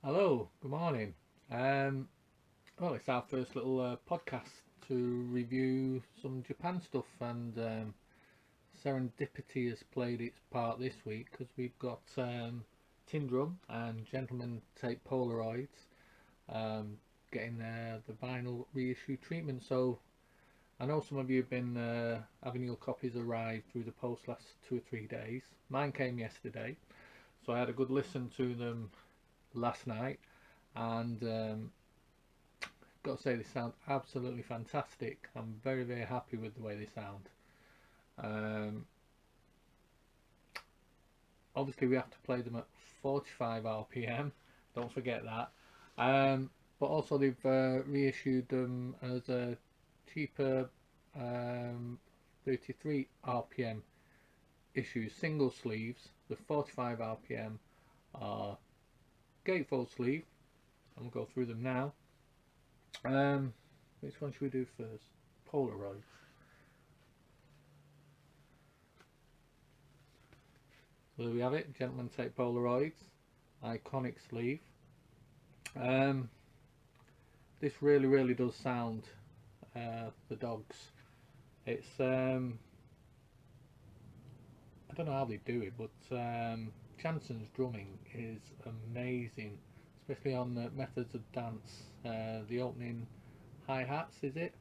Hello, good morning. Um, well, it's our first little podcast to review some Japan stuff, and serendipity has played its part this week because we've got Tin Drum and Gentleman Take Polaroids um, getting the vinyl reissue treatment. So I know some of you have been having your copies arrive through the post last 2 or 3 days. Mine came yesterday, so I had a good listen to them last night, and got to say they sound absolutely fantastic. I'm very very happy with the way they sound. Um, Obviously we have to play them at 45 RPM. Don't forget that. But also they've reissued them as a cheaper 33 RPM issues, single sleeves. The 45 RPM are gatefold sleeve. And we'll go through them now. Um, which one should we do first? Polaroid. So there we have it, Gentleman Take Polaroids, iconic sleeve. Um, this really does sound the dogs. It's I don't know how they do it, but Chanson's drumming is amazing, especially on the methods of dance. The opening hi hats, is it?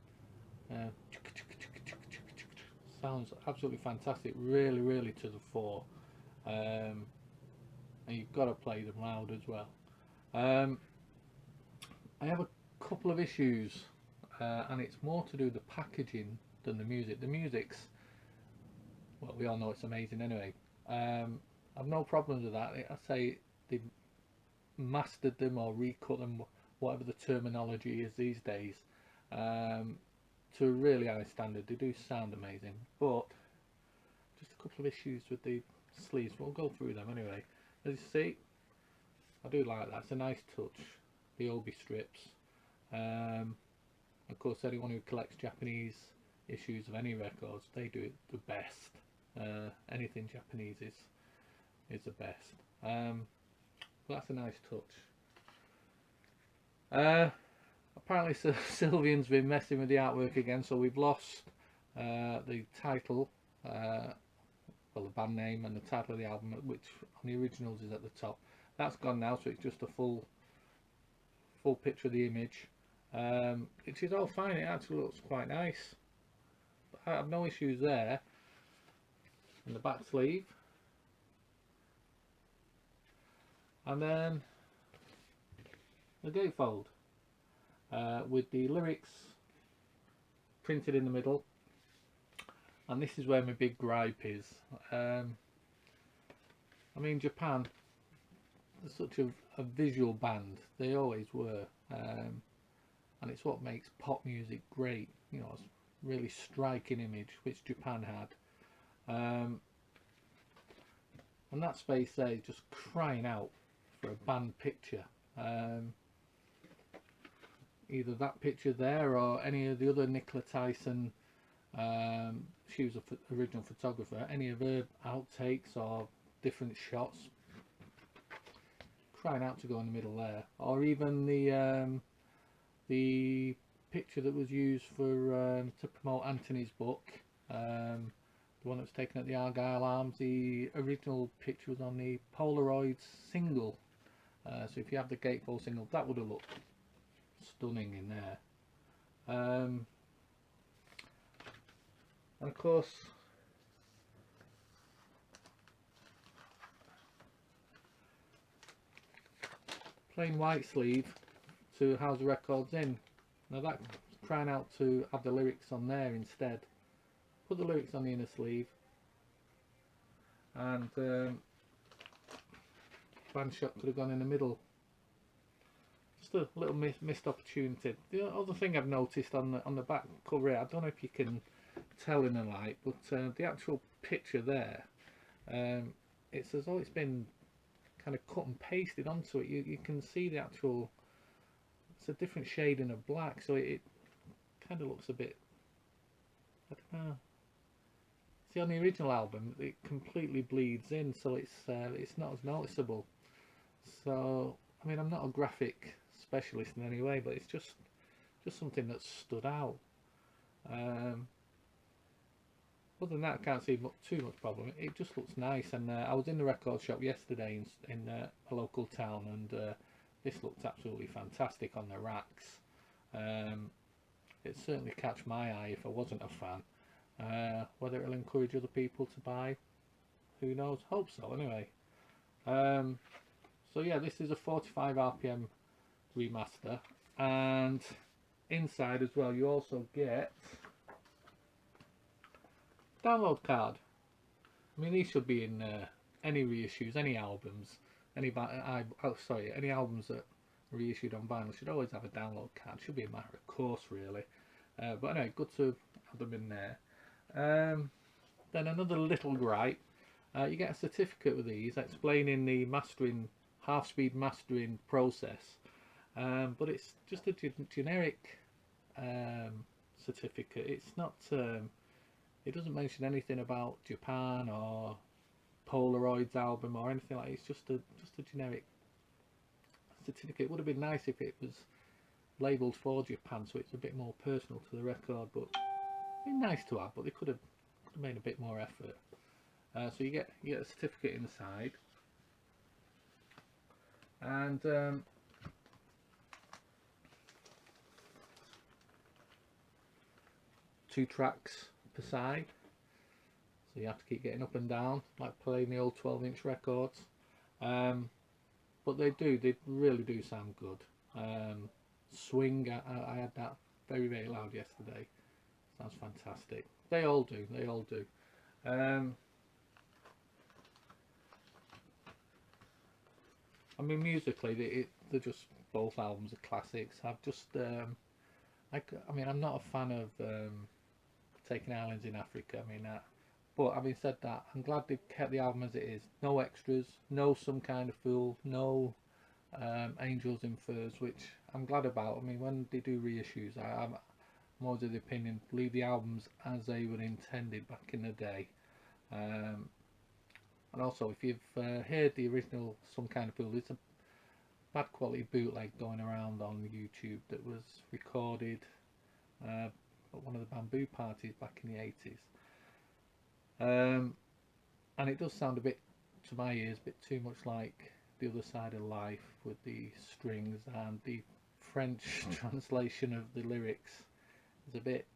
Uh, Sounds absolutely fantastic. Really to the fore. Um, and you've got to play them loud as well. Um, I have a couple of issues, and it's more to do with the packaging than the music. The music's, well, we all know it's amazing anyway. I've no problems with that. I say they've mastered them or recut them, whatever the terminology is these days, um, to a really high standard. They do sound amazing, but just a couple of issues with the sleeves. We'll go through them anyway. As you see, I do like that. It's a nice touch. The Obi strips. Um, of course, anyone who collects Japanese issues of any records, they do it the best. Anything Japanese is the best. But that's a nice touch. Apparently, Sylvian's been messing with the artwork again, so we've lost the title, well, the band name and the title of the album, which on the originals is at the top. That's gone now, so it's just a full picture of the image, which is all fine. It actually looks quite nice. I have no issues there. And the back sleeve, and then the gatefold with the lyrics printed in the middle. And this is where my big gripe is. I mean, Japan is such a visual band. They always were. And it's what makes pop music great. You know, it's really striking image, which Japan had. And that space there is just crying out for a band picture. Either that picture there or any of the other Nicola Tyson, she was an original photographer, any of her outtakes or different shots, crying out to go in the middle there. Or even the picture that was used for to promote Anthony's book, the one that was taken at the Argyle Arms. The original picture was on the Polaroids single, so if you have the gatefold single, that would have looked stunning in there. And of course, plain white sleeve to house the records in. Now that's crying out to have the lyrics on there instead. Put the lyrics on the inner sleeve, and band shot could have gone in the middle. Just a little missed opportunity. The other thing I've noticed on the back cover here, I don't know if you can tell in the light, but the actual picture there, it's as though it's been kind of cut and pasted onto it. You can see the actual, it's a different shading of black, so it kind of looks a bit, I don't know. See, on the original album, it completely bleeds in, so it's not as noticeable. So I mean, I'm not a graphic specialist in any way, but it's just something that stood out. Um, Other than that, I can't see too much problem. It just looks nice, and I was in the record shop yesterday in a local town, and this looked absolutely fantastic on the racks. Um, it certainly catch my eye if I wasn't a fan. Whether it'll encourage other people to buy, who knows? Hope so. Anyway, um, so yeah, this is a 45 RPM remaster, and inside as well, you also get download card. I mean, these should be in any reissues, any albums, any any albums that are reissued on vinyl should always have a download card. Should be a matter of course, really. But anyway, good to have them in there. Then another little gripe: you get a certificate with these explaining the mastering, half-speed mastering process, but it's just a generic certificate. It's not. It doesn't mention anything about Japan or Polaroids album or anything like that. It's just a generic certificate. It would have been nice if it was labelled for Japan, so it's a bit more personal to the record. But it'd be nice to have, but they could have made a bit more effort. So you get a certificate inside, and 2 tracks per side, so you have to keep getting up and down like playing the old 12-inch records. But they really do sound good. Swing, I had that very loud yesterday. Sounds fantastic. They all do. I mean, musically, they're just, both albums are classics. I've just I mean, I'm not a fan of Taking Islands in Africa. I mean, but having said that, I'm glad they've kept the album as it is. No extras, no Some Kind of Fool, no Angels in Furs, which I'm glad about. I mean, when they do reissues, I'm always of the opinion, leave the albums as they were intended back in the day. And also, if you've heard the original Some Kind of Fool, it's a bad quality bootleg going around on YouTube that was recorded at one of the bamboo parties back in the 80s. And it does sound a bit, to my ears, a bit too much like The Other Side of Life, with the strings, and the French translation of the lyrics is a bit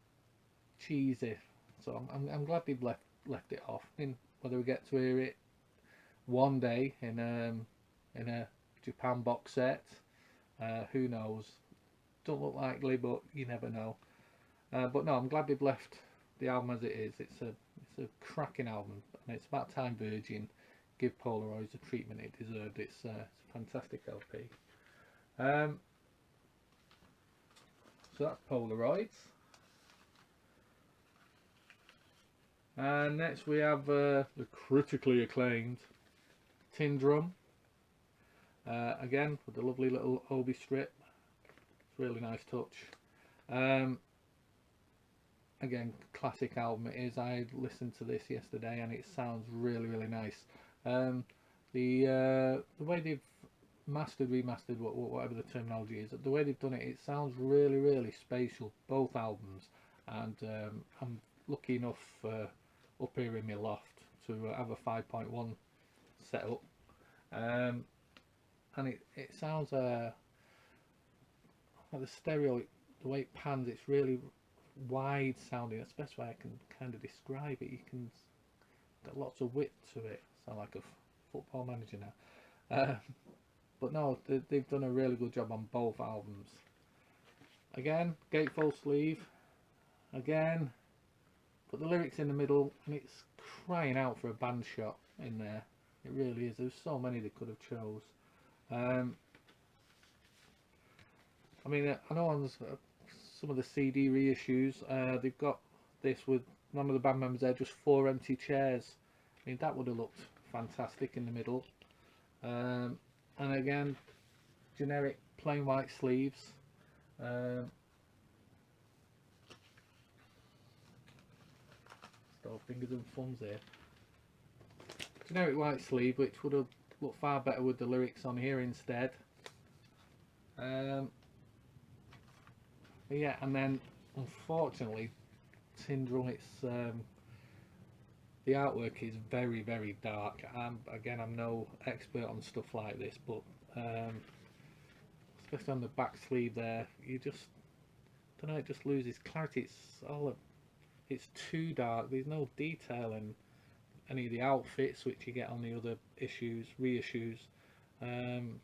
cheesy. So I'm glad they've left it off. I mean, whether we get to hear it one day in a Japan box set, who knows? Don't look likely, but you never know. But no, I'm glad they've left the album as it is. It's a cracking album, and it's about time Virgin give Polaroids the treatment it deserved. It's a fantastic LP. So that's Polaroids. And next we have the critically acclaimed Tin Drum. Again, with the lovely little Obi strip. It's a really nice touch. Again, classic album it is. I listened to this yesterday and it sounds really nice. The way they've remastered, whatever the terminology is, the way they've done it, it sounds really spatial, both albums. And I'm lucky enough up here in my loft to have a 5.1 set up. And it sounds like the stereo, the way it pans, it's really wide sounding. That's the best way I can kind of describe it. You can got lots of width to it. Sound like a football manager now. But no, they've done a really good job on both albums. Again, gatefold sleeve. Again, put the lyrics in the middle, and it's crying out for a band shot in there. It really is. There's so many they could have chose. I mean, I know on some of the CD reissues, they've got this with none of the band members there, just 4 empty chairs. I mean, that would have looked fantastic in the middle. And again, generic plain white sleeves. Still fingers and thumbs here. Generic white sleeve, which would have looked far better with the lyrics on here instead. Um, yeah, and then unfortunately, Tyndrum, it's the artwork is very, very dark. Again, I'm no expert on stuff like this, but um, especially on the back sleeve there, you just don't know. It just loses clarity. It's too dark. There's no detail in any of the outfits which you get on the other issues, reissues. Um,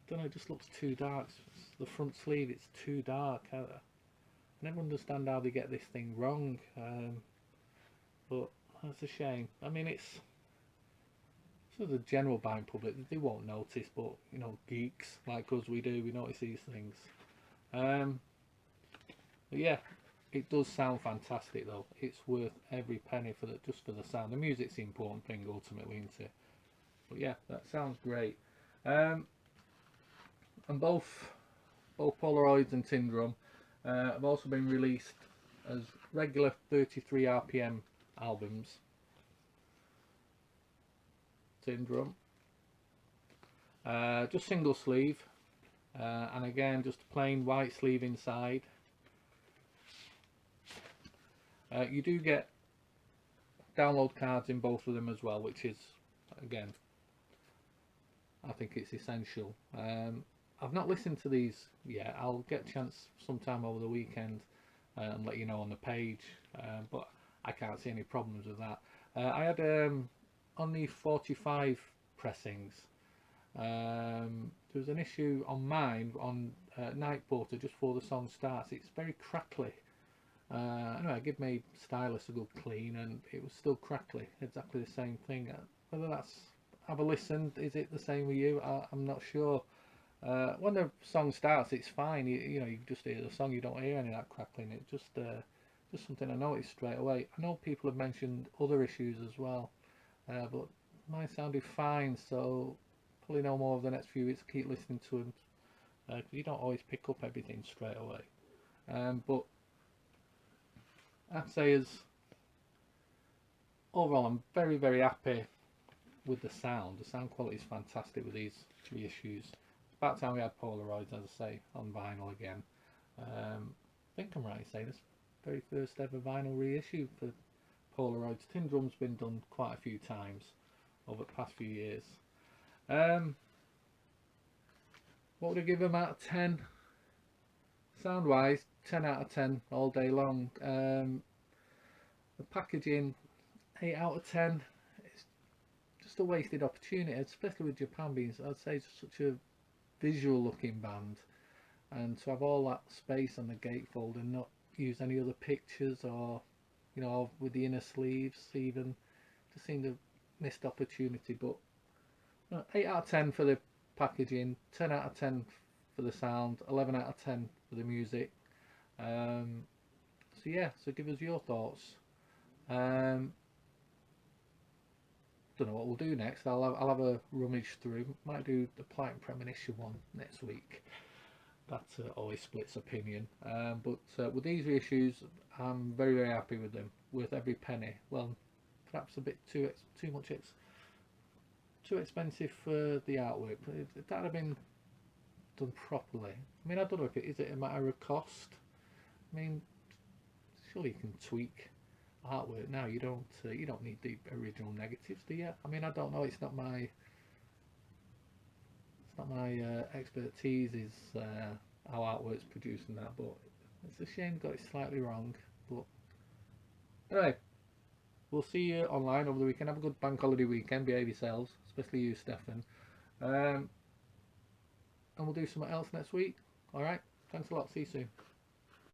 don't know. It just looks too dark. The front sleeve, it's too dark. I never understand how they get this thing wrong. But that's a shame. I mean, it's so the general buying public, they won't notice, but you know, geeks like us, we do. We notice these things. Um, but yeah, it does sound fantastic though. It's worth every penny for just for the sound. The music's the important thing ultimately, isn't it? But yeah, that sounds great. Um, and both Polaroids and Tyndrum have also been released as regular 33 RPM albums. Tyndrum, just single sleeve, and again just a plain white sleeve inside. You do get download cards in both of them as well, which is, again, I think it's essential. I've not listened to these yet. I'll get a chance sometime over the weekend and let you know on the page, but I can't see any problems with that. I had on the 45 pressings, there was an issue on mine on Night Porter just before the song starts. It's very crackly. Anyway, I give my stylus a good clean and it was still crackly, exactly the same thing. Whether that's, have a listen, is it the same with you? I'm not sure. When the song starts, it's fine. You know, you just hear the song, you don't hear any of that crackling. It just something I noticed straight away. I know people have mentioned other issues as well, but mine sounded fine. So probably no more of the next few weeks. Keep listening to them because you don't always pick up everything straight away. But I'd say as overall, I'm very, very happy with the sound. The sound quality is fantastic with these reissues. It's about time we had Polaroids, as I say, on vinyl again. I think I'm right in saying this very first ever vinyl reissue for Polaroids. Tyndrum's been done quite a few times over the past few years. What would I give them out of 10? Sound wise, 10 out of 10 all day long. The packaging, 8 out of 10. It's just a wasted opportunity, especially with Japan being, I'd say, such a visual looking band, and to have all that space on the gatefold and not use any other pictures, or you know, with the inner sleeves even, just seemed a missed opportunity. But 8 out of 10 for the packaging, 10 out of 10 for the sound, 11 out of 10 for the music. So yeah, so give us your thoughts. Don't know what we'll do next. I'll have a rummage through. Might do the Platinum Premonition one next week. That always splits opinion. But with these reissues, I'm very, very happy with them. Worth every penny. Well, perhaps a bit too expensive for the artwork. But if that had been done properly, I mean, I don't know if is it a matter of cost. I mean, surely you can tweak artwork now. You don't need the original negatives, do you? I mean, I don't know. It's not my expertise is how artwork's produced and that, but it's a shame got it slightly wrong. But anyway, we'll see you online over the weekend. Have a good bank holiday weekend. Behave yourselves, especially you, Stefan. And we'll do something else next week. Alright, thanks a lot. See you soon.